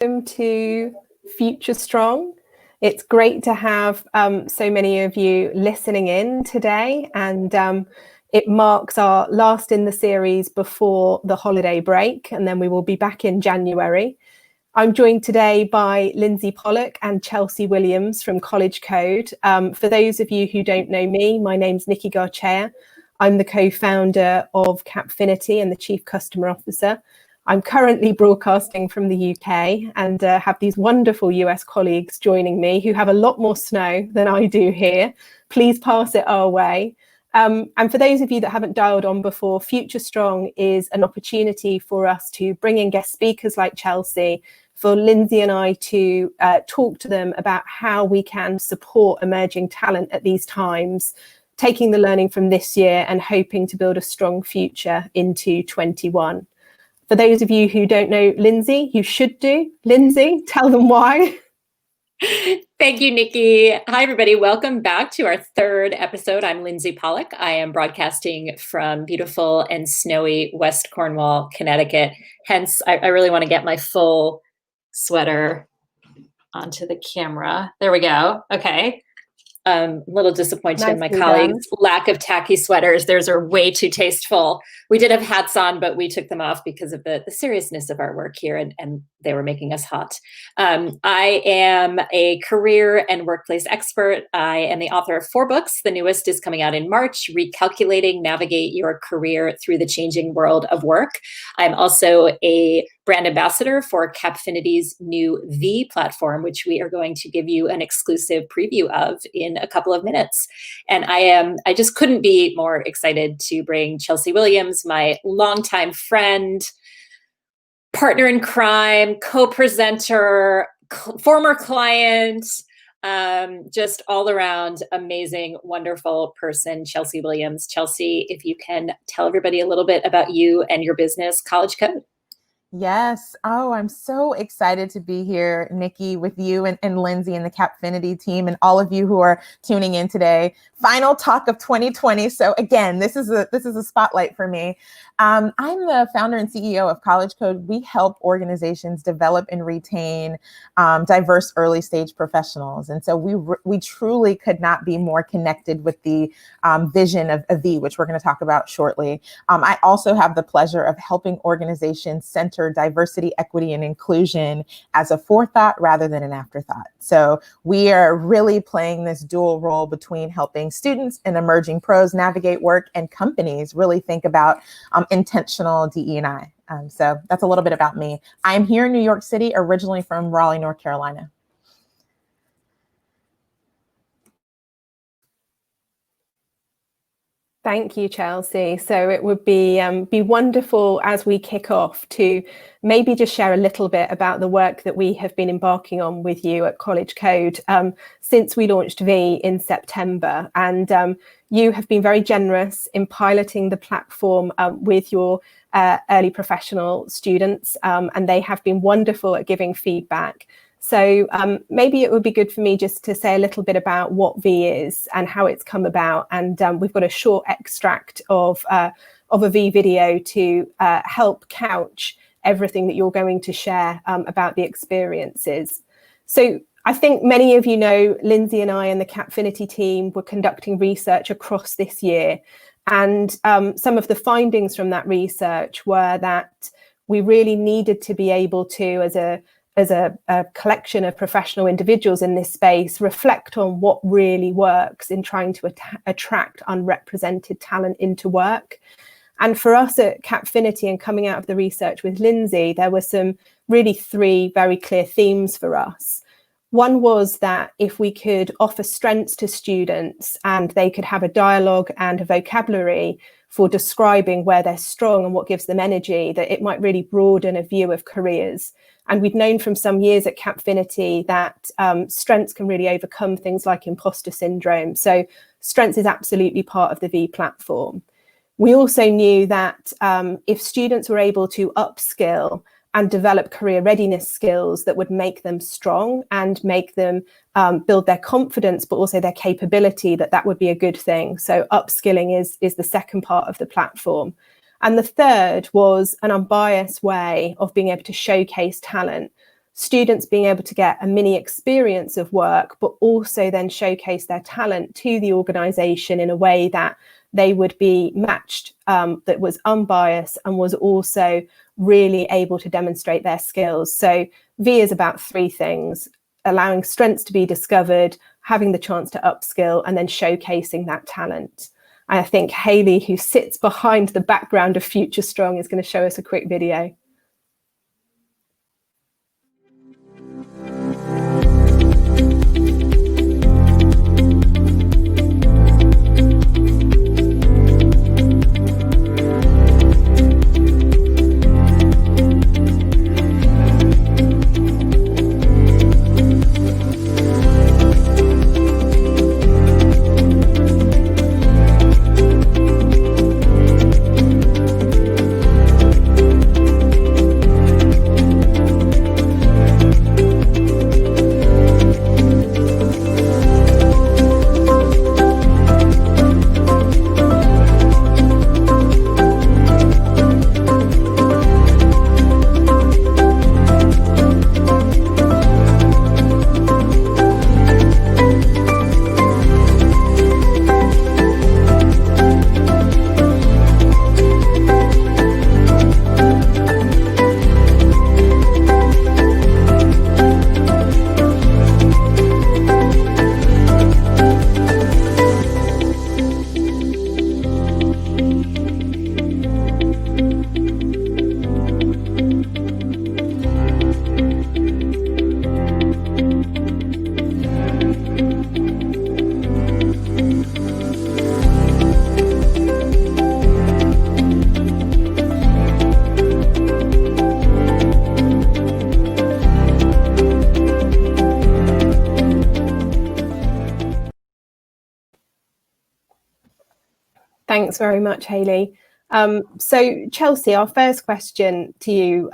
welcome to Future Strong. It's great to have so many of you listening in today, and it marks our last in the series before the holiday break, and then we will be back in January. I'm joined today by Lindsay Pollock and Chelsea Williams from College Code. For those of you who don't know me, my name's Nikki Garchea. I'm the co-founder of Cappfinity and the Chief Customer Officer. I'm currently broadcasting from the UK and have these wonderful US colleagues joining me who have a lot more snow than I do here. Please pass it our way. And for those of you that haven't dialed on before, Future Strong is an opportunity for us to bring in guest speakers like Chelsea, for Lindsay and I to talk to them about how we can support emerging talent at these times, taking the learning from this year and hoping to build a strong future into 21. For those of you who don't know Lindsay, you should do. Lindsay, tell them why. Thank you, Nikki. Hi, everybody. Welcome back to our third episode. I'm Lindsay Pollock. I am broadcasting from beautiful and snowy West Cornwall, Connecticut. Hence, I really want to get my full sweater onto the camera. There we go. Okay. A little disappointed in my colleagues' lack of tacky sweaters. Theirs are way too tasteful. We did have hats on, but we took them off because of the seriousness of our work here, and they were making us hot. I am a career and workplace expert. I am the author of 4 books. The newest is coming out in March, Recalculating, Navigate Your Career Through the Changing World of Work. I'm also a brand ambassador for Cappfinity's new VEE platform, which we are going to give you an exclusive preview of in a couple of minutes. And I just couldn't be more excited to bring Chelsea Williams, my longtime friend, partner in crime, co-presenter, former client, just all around amazing, wonderful person, Chelsea Williams. Chelsea, if you can tell everybody a little bit about you and your business, College Code. Yes. Oh, I'm so excited to be here, Nikki, with you and Lindsay and the Cappfinity team and all of you who are tuning in today. Final talk of 2020. So again, this is a spotlight for me. I'm the founder and CEO of College Code. We help organizations develop and retain diverse early stage professionals. And so we truly could not be more connected with the vision of VEE, which we're going to talk about shortly. I also have the pleasure of helping organizations center diversity, equity, and inclusion as a forethought rather than an afterthought. So we are really playing this dual role between helping students and emerging pros navigate work and companies really think about intentional DE&I. So that's a little bit about me. I'm here in New York City, originally from Raleigh, North Carolina. Thank you, Chelsea. So it would be wonderful as we kick off to maybe just share a little bit about the work that we have been embarking on with you at College Code since we launched VEE in September. And you have been very generous in piloting the platform with your early professional students, and they have been wonderful at giving feedback. So maybe it would be good for me just to say a little bit about what VEE is and how it's come about. And we've got a short extract of a VEE video to help couch everything that you're going to share about the experiences. So I think many of you know Lindsay and I and the Cappfinity team were conducting research across this year. And some of the findings from that research were that we really needed to be able to, as a collection of professional individuals in this space, reflect on what really works in trying to attract unrepresented talent into work. And for us at Cappfinity and coming out of the research with Lindsay, there were some really 3 very clear themes for us. One was that if we could offer strengths to students and they could have a dialogue and a vocabulary for describing where they're strong and what gives them energy, that it might really broaden a view of careers. And we've known from some years at Cappfinity that strengths can really overcome things like imposter syndrome. So strengths is absolutely part of the VEE platform. We also knew that if students were able to upskill and develop career readiness skills that would make them strong and make them build their confidence, but also their capability, that would be a good thing. So upskilling is the second part of the platform. And the third was an unbiased way of being able to showcase talent. students being able to get a mini experience of work, but also then showcase their talent to the organisation in a way that they would be matched, that was unbiased and was also really able to demonstrate their skills. So VEE is about three things: allowing strengths to be discovered, having the chance to upskill, and then showcasing that talent. And I think Hayley, who sits behind the background of Future Strong, is going to show us a quick video. Thanks very much, Hayley. So Chelsea, our first question to you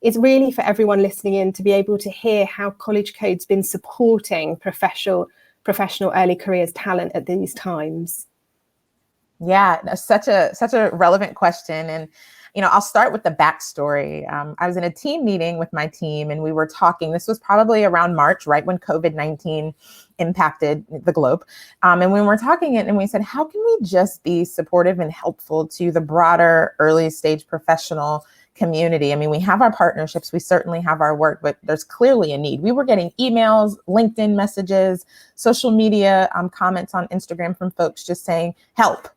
is really for everyone listening in to be able to hear how College Code's been supporting professional early careers talent at these times. Yeah, such a relevant question. And, I'll start with the backstory. I was in a team meeting with my team and we were talking, this was probably around March, right when COVID-19 impacted the globe. And when we're talking it and we said, how can we just be supportive and helpful to the broader early stage professional community? I mean, we have our partnerships, we certainly have our work, but there's clearly a need. We were getting emails, LinkedIn messages, social media comments on Instagram from folks just saying, help.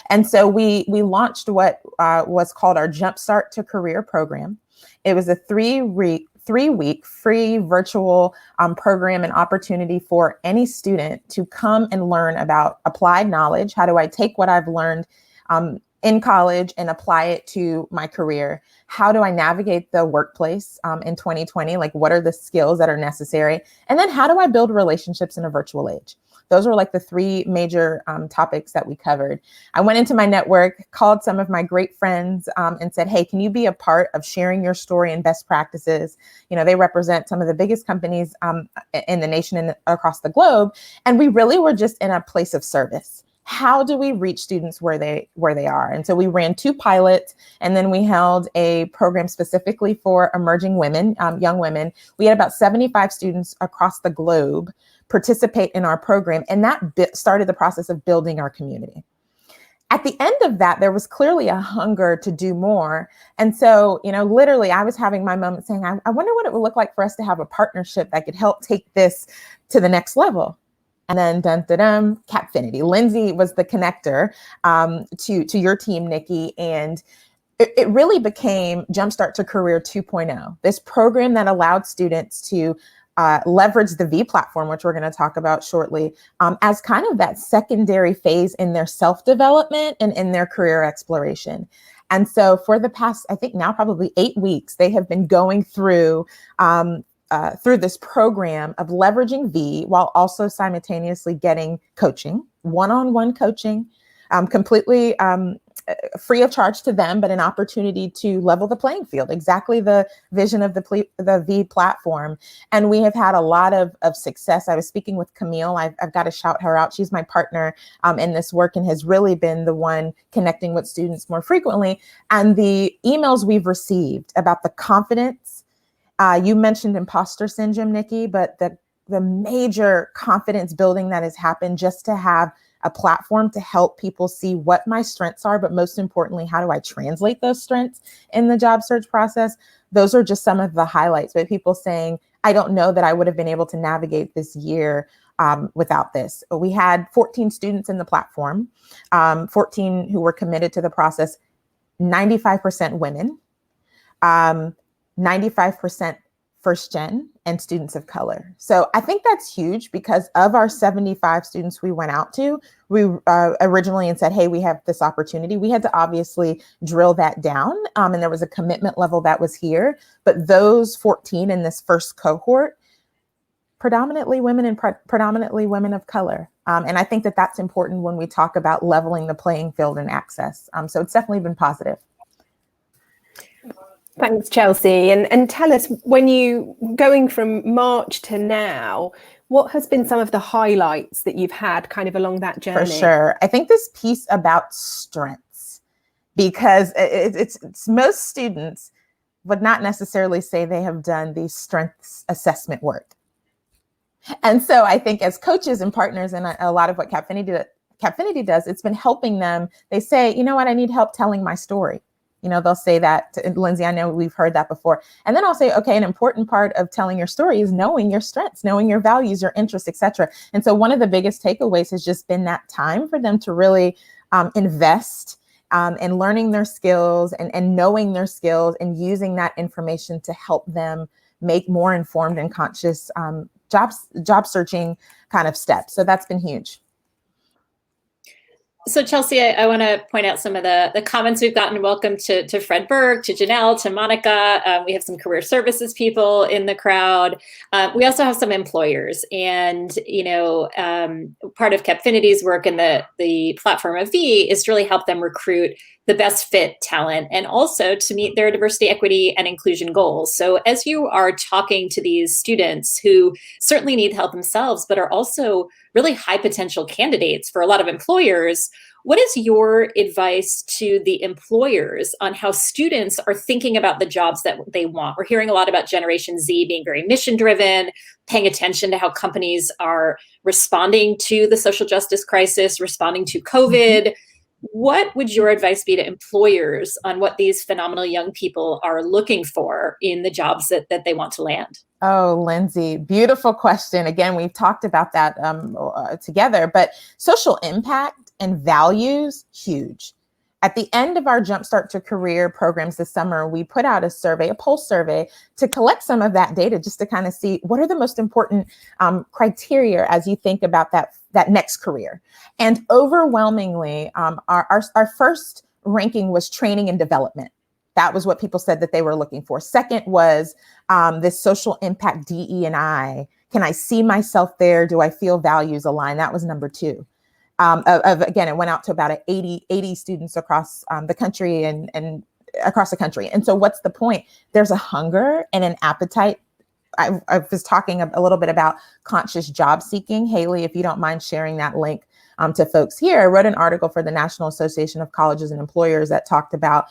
And so we launched what was called our Jumpstart to Career program. It was a three-week free virtual program and opportunity for any student to come and learn about applied knowledge. How do I take what I've learned in college and apply it to my career? How do I navigate the workplace in 2020? Like, what are the skills that are necessary? And then how do I build relationships in a virtual age? Those were like the three major topics that we covered. I went into my network, called some of my great friends and said, hey, can you be a part of sharing your story and best practices? They represent some of the biggest companies in the nation and across the globe. And we really were just in a place of service. How do we reach students where they are? And so we ran 2 pilots, and then we held a program specifically for emerging women, young women. We had about 75 students across the globe participate in our program, and that started the process of building our community. At the end of that, there was clearly a hunger to do more. And so, literally, I was having my moment saying, I wonder what it would look like for us to have a partnership that could help take this to the next level. And then, Cappfinity. Lindsay was the connector to your team, Nikki, and it really became Jumpstart to Career 2.0, this program that allowed students to leverage the VEE platform, which we're going to talk about shortly, as kind of that secondary phase in their self-development and in their career exploration. And so for the past, I think now probably 8 weeks, they have been going through this program of leveraging VEE while also simultaneously getting coaching, one-on-one coaching, completely free of charge to them, but an opportunity to level the playing field, exactly the vision of the VEE platform. And we have had a lot of success. I was speaking with Camille. I've got to shout her out. She's my partner in this work and has really been the one connecting with students more frequently. And the emails we've received about the confidence You mentioned imposter syndrome, Nikki, but the major confidence building that has happened just to have a platform to help people see what my strengths are, but most importantly, how do I translate those strengths in the job search process? Those are just some of the highlights, but people saying, I don't know that I would have been able to navigate this year without this. We had 14 students in the platform, 14 who were committed to the process, 95% women, 95% first gen, and students of color. So I think that's huge because of our 75 students we went out to, we originally and said, hey, we have this opportunity. We had to obviously drill that down. And there was a commitment level that was here. But those 14 in this first cohort, predominantly women and predominantly women of color. And I think that that's important when we talk about leveling the playing field and access. So it's definitely been positive. Thanks, Chelsea. And tell us, when you going from March to now, what has been some of the highlights that you've had kind of along that journey? For sure. I think this piece about strengths, because it's most students would not necessarily say they have done the strengths assessment work. And so I think as coaches and partners, and a lot of what Cappfinity does, it's been helping them. They say, you know what, I need help telling my story. You know, they'll say that to Lindsay. I know we've heard that before. And then I'll say, okay, an important part of telling your story is knowing your strengths, knowing your values, your interests, etc. And so one of the biggest takeaways has just been that time for them to really invest in learning their skills and knowing their skills and using that information to help them make more informed and conscious job searching kind of steps. So that's been huge. So Chelsea, I want to point out some of the comments we've gotten. Welcome to Fred Berg, to Janelle, to Monica. We have some career services people in the crowd. We also have some employers, and part of Cappfinity's work in the platform of VEE is to really help them recruit the best fit talent and also to meet their diversity, equity, and inclusion goals. So as you are talking to these students who certainly need help themselves, but are also really high potential candidates for a lot of employers, what is your advice to the employers on how students are thinking about the jobs that they want? We're hearing a lot about Generation Z being very mission driven, paying attention to how companies are responding to the social justice crisis, responding to COVID. What would your advice be to employers on what these phenomenal young people are looking for in the jobs that they want to land? Oh, Lindsay, beautiful question. Again, we've talked about that together, but social impact and values, huge. At the end of our Jumpstart to Career programs this summer, we put out a survey, a pulse survey, to collect some of that data just to kind of see what are the most important criteria as you think about that next career. And overwhelmingly, our first ranking was training and development. That was what people said that they were looking for. Second was this social impact DE&I. Can I see myself there? Do I feel values aligned? That was number two. Again, it went out to about 80 students across the country and across the country. And so what's the point? There's a hunger and an appetite. I was talking a little bit about conscious job seeking. Haley, if you don't mind sharing that link to folks here, I wrote an article for the National Association of Colleges and Employers that talked about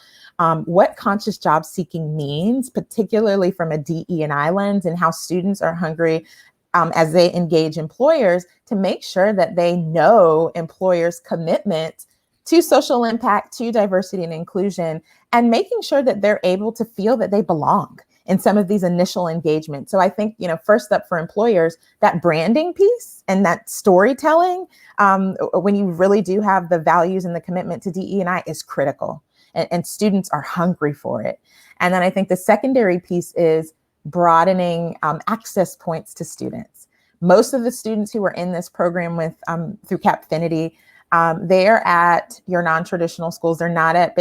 what conscious job seeking means, particularly from a DE&I lens, and how students are hungry as they engage employers to make sure that they know employers' commitment to social impact, to diversity and inclusion, and making sure that they're able to feel that they belong in some of these initial engagements. So I think, first up for employers, that branding piece and that storytelling, when you really do have the values and the commitment to DE&I, is critical, and students are hungry for it. And then I think the secondary piece is broadening access points to students. Most of the students who are in this program through Cappfinity, they are at your non-traditional schools. They're not at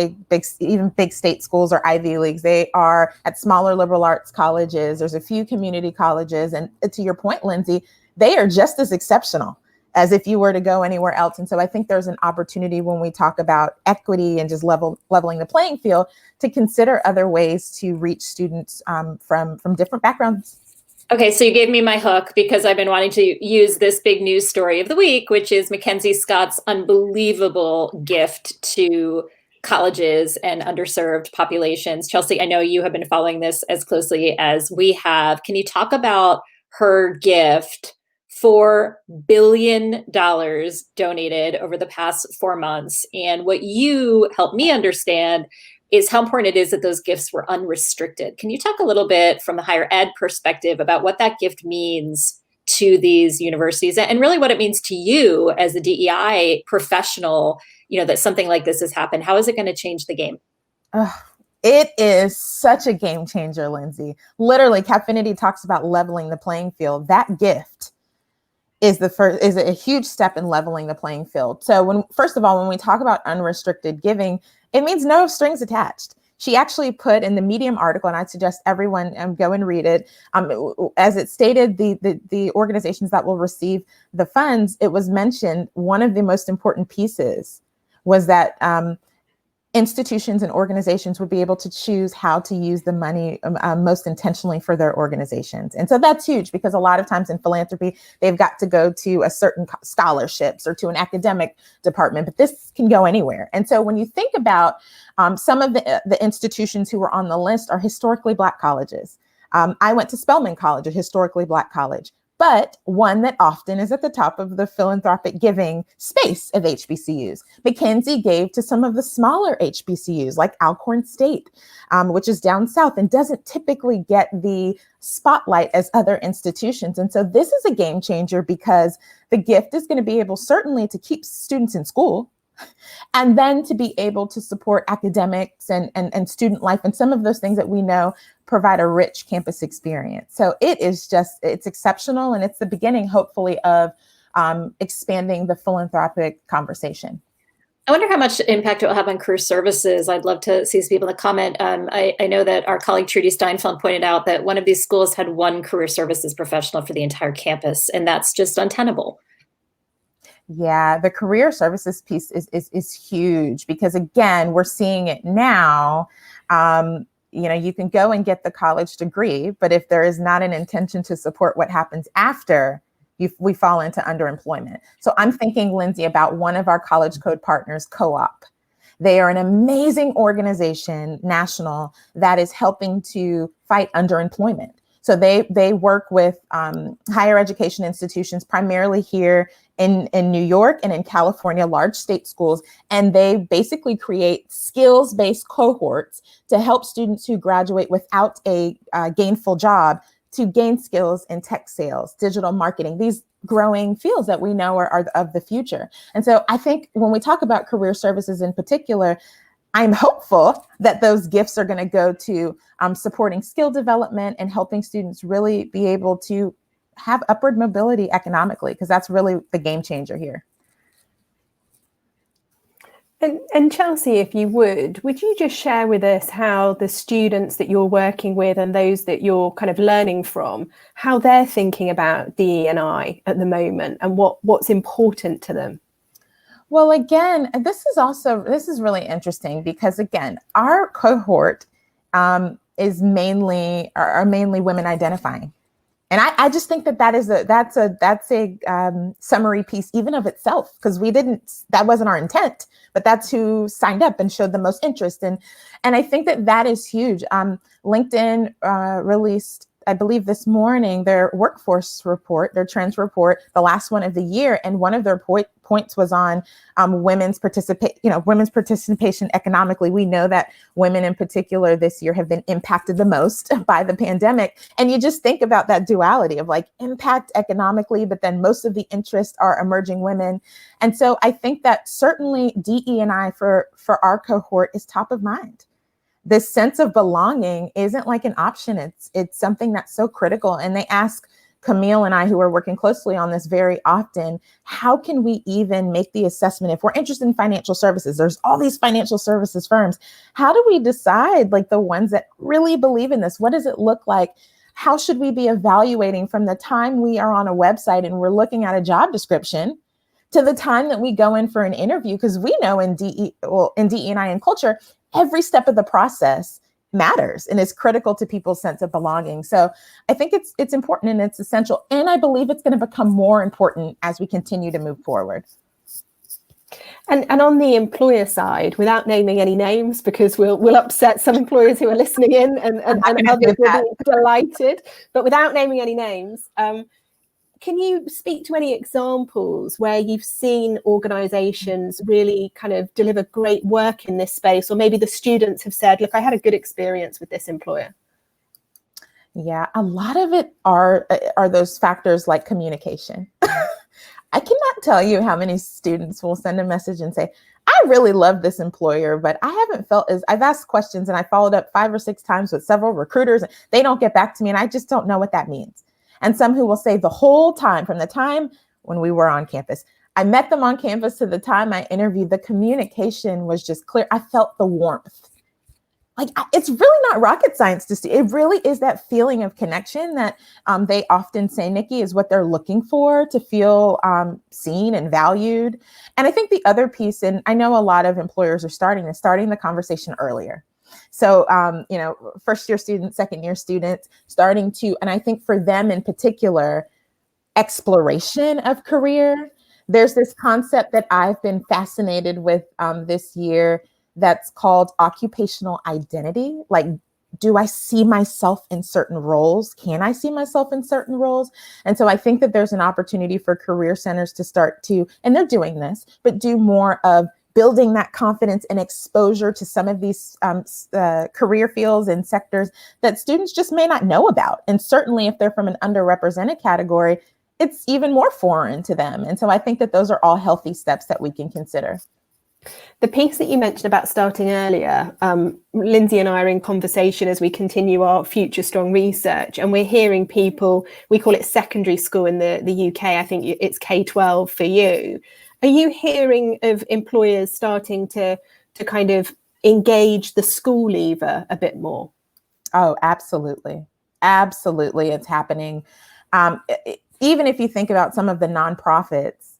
even big state schools or Ivy Leagues. They are at smaller liberal arts colleges. There's a few community colleges. And to your point, Lindsay, they are just as exceptional as if you were to go anywhere else. And so I think there's an opportunity when we talk about equity and just leveling the playing field to consider other ways to reach students from different backgrounds. Okay, so you gave me my hook because I've been wanting to use this big news story of the week, which is Mackenzie Scott's unbelievable gift to colleges and underserved populations. Chelsea, I know you have been following this as closely as we have. Can you talk about her gift, $4 billion donated over the past 4 months? And what you helped me understand is how important it is that those gifts were unrestricted. Can you talk a little bit from the higher ed perspective about what that gift means to these universities and really what it means to you as a DEI professional, that something like this has happened? How is it going to change the game? It is such a game changer, Lindsay. Literally, Cappfinity talks about leveling the playing field. That gift is a huge step in leveling the playing field. So first of all, when we talk about unrestricted giving, it means no strings attached. She actually put in the Medium article, and I'd suggest everyone go and read it. As it stated, the organizations that will receive the funds, it was mentioned one of the most important pieces was that institutions and organizations would be able to choose how to use the money most intentionally for their organizations. And so that's huge, because a lot of times in philanthropy, they've got to go to a certain scholarships or to an academic department, but this can go anywhere. And so when you think about some of the institutions who were on the list are historically Black colleges. I went to Spelman College, a historically Black college, but one that often is at the top of the philanthropic giving space of HBCUs. Mackenzie gave to some of the smaller HBCUs like Alcorn State, which is down south and doesn't typically get the spotlight as other institutions. And so this is a game changer, because the gift is going to be able certainly to keep students in school, and then to be able to support academics and student life and some of those things that we know provide a rich campus experience. So it's exceptional, and it's the beginning, hopefully, of expanding the philanthropic conversation. I wonder how much impact it will have on career services. I'd love to see some people in the comment. I know that our colleague Trudy Steinfeld pointed out that one of these schools had one career services professional for the entire campus, and that's just untenable. Yeah, the career services piece is huge, because again, we're seeing it now. You can go and get the college degree, but if there is not an intention to support what happens after, we fall into underemployment. So I'm thinking, Lindsay, about one of our College Code partners, Co-op. They are an amazing organization, national, that is helping to fight underemployment. So they work with higher education institutions, primarily here in New York and in California, large state schools, and they basically create skills-based cohorts to help students who graduate without a gainful job to gain skills in tech sales, digital marketing, these growing fields that we know are of the future. And so I think when we talk about career services in particular, I'm hopeful that those gifts are going to go to supporting skill development and helping students really be able to have upward mobility economically, because that's really the game changer here. And Chelsea, if you would you just share with us how the students that you're working with and those that you're kind of learning from, how they're thinking about DE&I at the moment and what's important to them? Well, again, this is really interesting, because again, our cohort is mainly women identifying. And I just think that's a summary piece even of itself, because that wasn't our intent, but that's who signed up and showed the most interest. And I think that is huge. LinkedIn released, I believe this morning, their workforce report, their trends report, the last one of the year. And one of their points was on women's participation economically. We know that women in particular this year have been impacted the most by the pandemic. And you just think about that duality of like impact economically, but then most of the interests are emerging women. And so I think that certainly DE&I for our cohort is top of mind. This sense of belonging isn't like an option. It's something that's so critical. And they ask Camille and I, who are working closely on this very often, how can we even make the assessment if we're interested in financial services? There's all these financial services firms. How do we decide like the ones that really believe in this? What does it look like? How should we be evaluating from the time we are on a website and we're looking at a job description to the time that we go in for an interview? Because we know in DE&I and culture, every step of the process matters and is critical to people's sense of belonging. So I think it's important and it's essential. And I believe it's going to become more important as we continue to move forward. And on the employer side, without naming any names, because we'll upset some employers who are listening in, and others will be delighted, but without naming any names, can you speak to any examples where you've seen organizations really kind of deliver great work in this space, or maybe the students have said, look, I had a good experience with this employer? Yeah, a lot of it are those factors like communication. I cannot tell you how many students will send a message and say, I really love this employer, but I haven't felt as I've asked questions and I followed up 5 or 6 times with several recruiters and they don't get back to me and I just don't know what that means. And some who will say the whole time, from the time when we were on campus, I met them on campus to the time I interviewed, the communication was just clear. I felt the warmth. Like, it's really not rocket science to see. It really is that feeling of connection that they often say, Nikki, is what they're looking for, to feel seen and valued. And I think the other piece, and I know a lot of employers are starting the conversation earlier. So, first year students, second year students, starting to, and I think for them in particular, exploration of career. There's this concept that I've been fascinated with this year that's called occupational identity. Like, do I see myself in certain roles? Can I see myself in certain roles? And so I think that there's an opportunity for career centers to start to, and they're doing this, but do more of building that confidence and exposure to some of these career fields and sectors that students just may not know about. And certainly if they're from an underrepresented category, it's even more foreign to them. And so I think that those are all healthy steps that we can consider. The piece that you mentioned about starting earlier, Lindsay and I are in conversation as we continue our Future Strong research, and we're hearing people, we call it secondary school in the UK, I think it's K-12 for you. Are you hearing of employers starting to kind of engage the school leaver a bit more? Oh, absolutely. Absolutely. It's happening. Even if you think about some of the nonprofits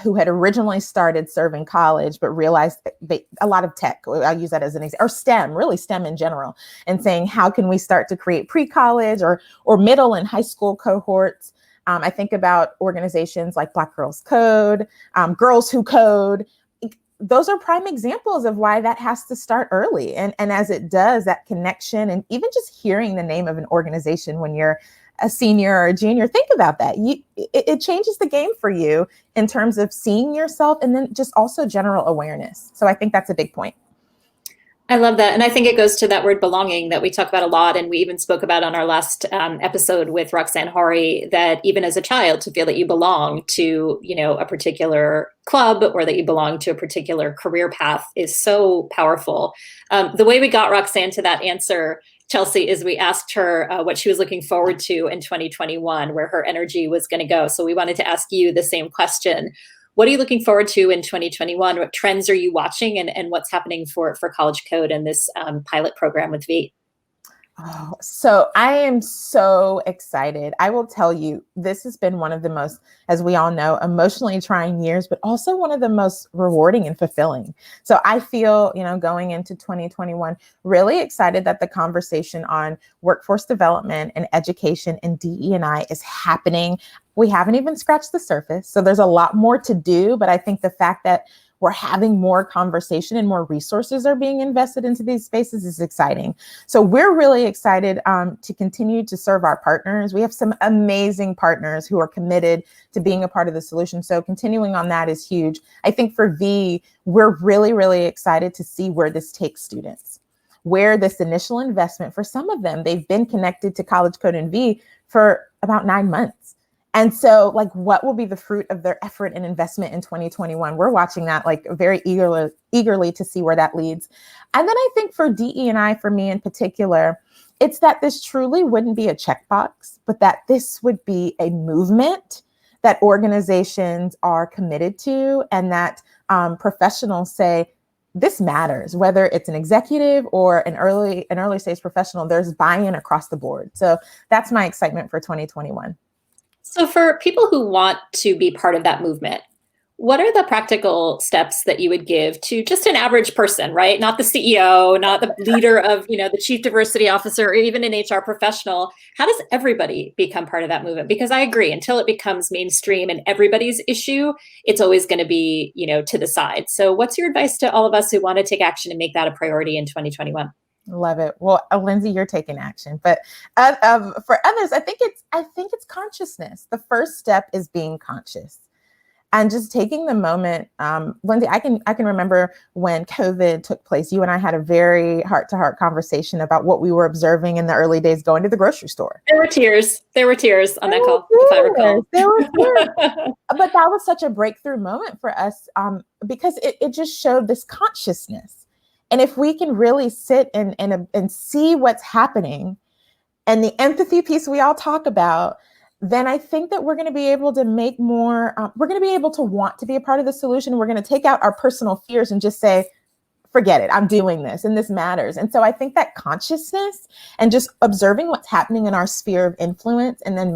who had originally started serving college, but realized a lot of tech, I'll use that as an example, or STEM, really STEM in general, and saying, how can we start to create pre-college or middle and high school cohorts? I think about organizations like Black Girls Code, Girls Who Code. Those are prime examples of why that has to start early. And as it does, that connection, and even just hearing the name of an organization when you're a senior or a junior, think about that. It changes the game for you in terms of seeing yourself, and then just also general awareness. So I think that's a big point. I love that. And I think it goes to that word belonging that we talk about a lot. And we even spoke about on our last episode with Roxanne Horry, that even as a child, to feel that you belong to, a particular club, or that you belong to a particular career path, is so powerful. The way we got Roxanne to that answer, Chelsea, is we asked her what she was looking forward to in 2021, where her energy was going to go. So we wanted to ask you the same question. What are you looking forward to in 2021? What trends are you watching, and what's happening for College Code and this pilot program with VEE? Oh, so I am so excited. I will tell you, this has been one of the most, as we all know, emotionally trying years, but also one of the most rewarding and fulfilling. So I feel, going into 2021, really excited that the conversation on workforce development and education and DE&I is happening. We haven't even scratched the surface. So there's a lot more to do, but I think the fact that we're having more conversation and more resources are being invested into these spaces is exciting. So we're really excited to continue to serve our partners. We have some amazing partners who are committed to being a part of the solution. So continuing on that is huge. I think for VEE, we're really, really excited to see where this takes students, where this initial investment, for some of them, they've been connected to College Code and VEE for about 9 months. And so, what will be the fruit of their effort and investment in 2021? We're watching that very eagerly to see where that leads. And then I think for DE&I, for me in particular, it's that this truly wouldn't be a checkbox, but that this would be a movement that organizations are committed to, and that professionals say, this matters, whether it's an executive or an early stage professional. There's buy-in across the board. So that's my excitement for 2021. So for people who want to be part of that movement, What are the practical steps that you would give to just an average person, right? Not the CEO, not the leader of, the chief diversity officer, or even an HR professional. How does everybody become part of that movement? Because I agree, until it becomes mainstream and everybody's issue, it's always going to be, to the side. So what's your advice to all of us who want to take action and make that a priority in 2021? Love it. Well, Lindsay, you're taking action, but for others, I think it's consciousness. The first step is being conscious. And just taking the moment, Lindsay, I can remember when COVID took place, you and I had a very heart-to-heart conversation about what we were observing in the early days going to the grocery store. There were tears on that call, if I recall. There were tears. But that was such a breakthrough moment for us because it just showed this consciousness. And if we can really sit and see what's happening and the empathy piece we all talk about, then I think that we're going to be able to make more, we're going to be able to want to be a part of the solution. We're going to take out our personal fears and just say, forget it, I'm doing this and this matters. And so I think that consciousness and just observing what's happening in our sphere of influence and then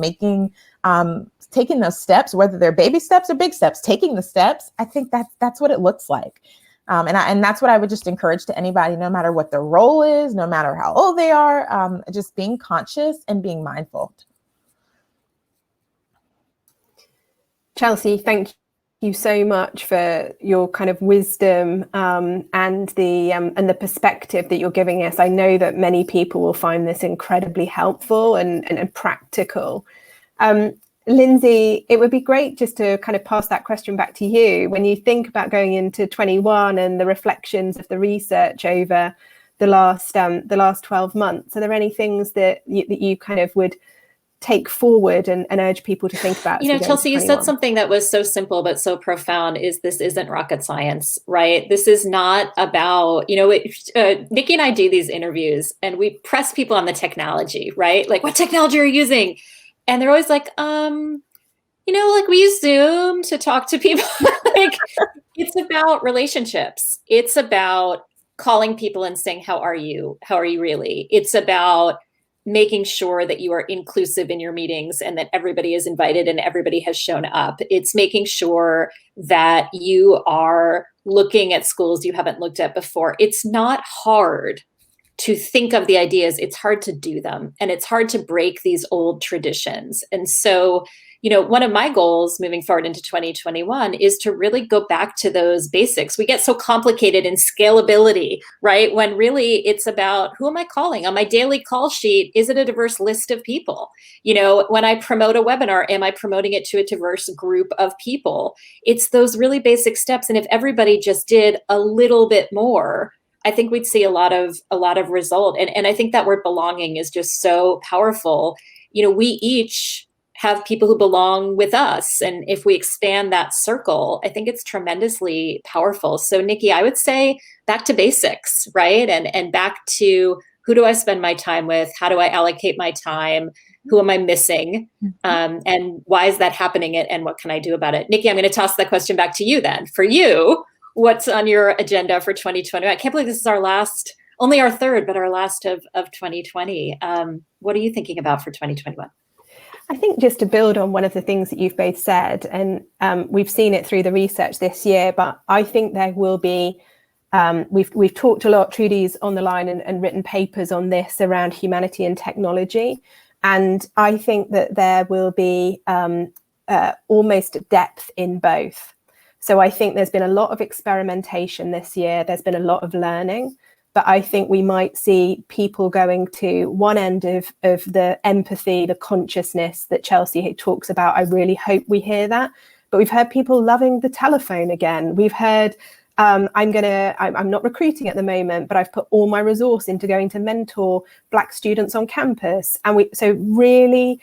taking those steps, whether they're baby steps or big steps, taking the steps, I think that's what it looks like. And that's what I would just encourage to anybody, no matter what their role is, no matter how old they are, just being conscious and being mindful. Chelsea, thank you so much for your kind of wisdom and the perspective that you're giving us. I know that many people will find this incredibly helpful and practical. Lindsay, it would be great just to kind of pass that question back to you. When you think about going into 21 and the reflections of the research over the last 12 months, are there any things that you kind of would take forward and urge people to think about? Chelsea, you said something that was so simple but so profound, is this isn't rocket science, right? This is not about, Nikki and I do these interviews and we press people on the technology, right? Like, what technology are you using? And they're always like, we use Zoom to talk to people. Like, it's about relationships. It's about calling people and saying, how are you? How are you really? It's about making sure that you are inclusive in your meetings and that everybody is invited and everybody has shown up. It's making sure that you are looking at schools you haven't looked at before. It's not hard to think of the ideas. It's hard to do them. And it's hard to break these old traditions. And so, one of my goals moving forward into 2021 is to really go back to those basics. We get so complicated in scalability, right? When really it's about, who am I calling? On my daily call sheet, is it a diverse list of people? When I promote a webinar, am I promoting it to a diverse group of people? It's those really basic steps. And if everybody just did a little bit more, I think we'd see a lot of result. And I think that word belonging is just so powerful. We each have people who belong with us. And if we expand that circle, I think it's tremendously powerful. So Nikki, I would say back to basics, right? And back to, who do I spend my time with? How do I allocate my time? Who am I missing? And why is that happening? And what can I do about it? Nikki, I'm going to toss that question back to you then. For you, what's on your agenda for 2020? I can't believe this is only our third, but our last of 2020. What are you thinking about for 2021? I think just to build on one of the things that you've both said, and we've seen it through the research this year, but I think there will be, we've talked a lot, Trudy's on the line and written papers on this around humanity and technology. And I think that there will be almost depth in both. So I think there's been a lot of experimentation this year. There's been a lot of learning. But I think we might see people going to one end of the empathy, the consciousness that Chelsea talks about. I really hope we hear that. But we've heard people loving the telephone again. We've heard, I'm not recruiting at the moment, but I've put all my resource into going to mentor Black students on campus. And so really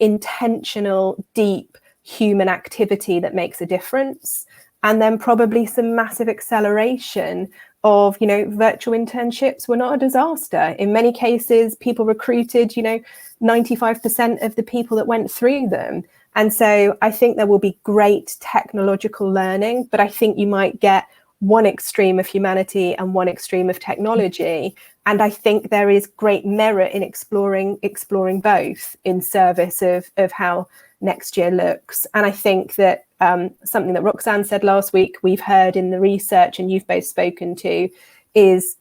intentional, deep human activity that makes a difference. And then probably some massive acceleration of, virtual internships were not a disaster. In many cases, people recruited, 95% of the people that went through them. And so I think there will be great technological learning, but I think you might get one extreme of humanity and one extreme of technology. And I think there is great merit in exploring both in service of how next year looks. And I think that something that Roxanne said last week, we've heard in the research and you've both spoken to, is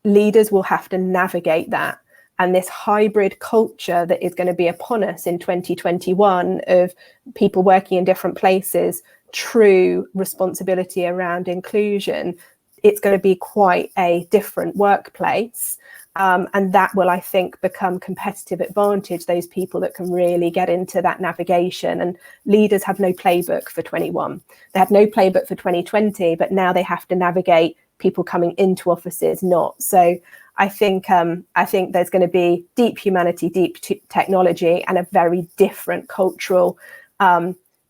leaders will have to navigate that. And this hybrid culture that is going to be upon us in 2021 of people working in different places, true responsibility around inclusion, it's going to be quite a different workplace. And that will, I think, become competitive advantage, those people that can really get into that navigation. And leaders have no playbook for 21. They had no playbook for 2020, but now they have to navigate people coming into offices not. So I think there's going to be deep humanity, deep technology, and a very different cultural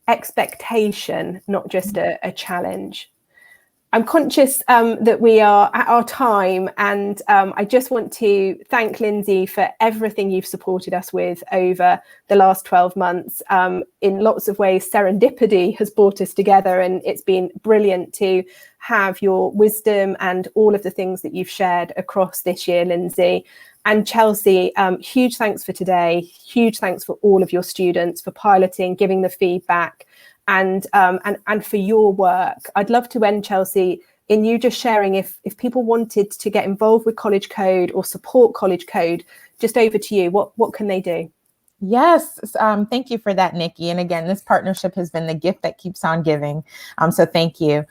expectation, not just a challenge. I'm conscious that we are at our time, and I just want to thank Lindsay for everything you've supported us with over the last 12 months. In lots of ways, serendipity has brought us together, and it's been brilliant to have your wisdom and all of the things that you've shared across this year, Lindsay. And Chelsea, huge thanks for today. Huge thanks for all of your students for piloting, giving the feedback, and for your work. I'd love to end, Chelsea, in you just sharing if people wanted to get involved with College Code or support College Code, just over to you. What can they do? Yes, thank you for that, Nikki. And again, this partnership has been the gift that keeps on giving. So thank you.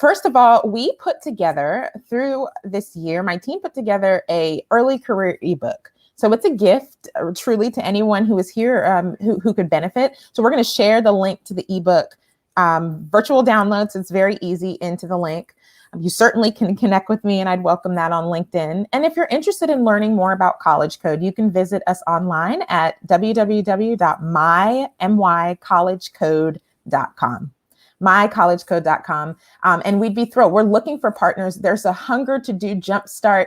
First of all, we put together through this year, my team put together a early career ebook. So it's a gift truly to anyone who is here who could benefit. So we're going to share the link to the ebook, virtual downloads. It's very easy into the link. You certainly can connect with me, and I'd welcome that on LinkedIn. And if you're interested in learning more about College Code, you can visit us online at www.mycollegecode.com. mycollegecode.com. And we'd be thrilled. We're looking for partners. There's a hunger to do Jumpstart.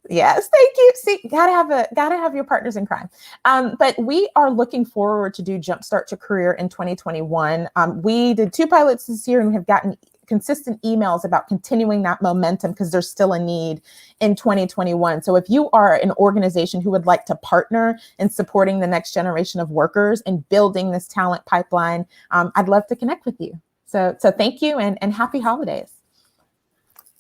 Yes, thank you. See, gotta have your partners in crime. But we are looking forward to do Jumpstart to Career in 2021. We did 2 pilots this year, and we have gotten consistent emails about continuing that momentum because there's still a need in 2021. So if you are an organization who would like to partner in supporting the next generation of workers and building this talent pipeline, I'd love to connect with you. So thank you, and happy holidays.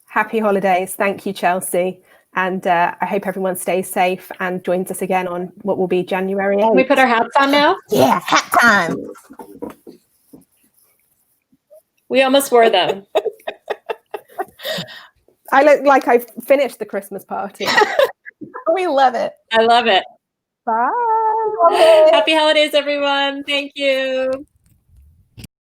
Happy holidays. Thank you, Chelsea. And I hope everyone stays safe and joins us again on what will be January 8th. Can we put our hats on now? Yeah, hat time. We almost wore them. I look like I've finished the Christmas party. We love it. I love it. Bye. Happy holidays, everyone. Thank you.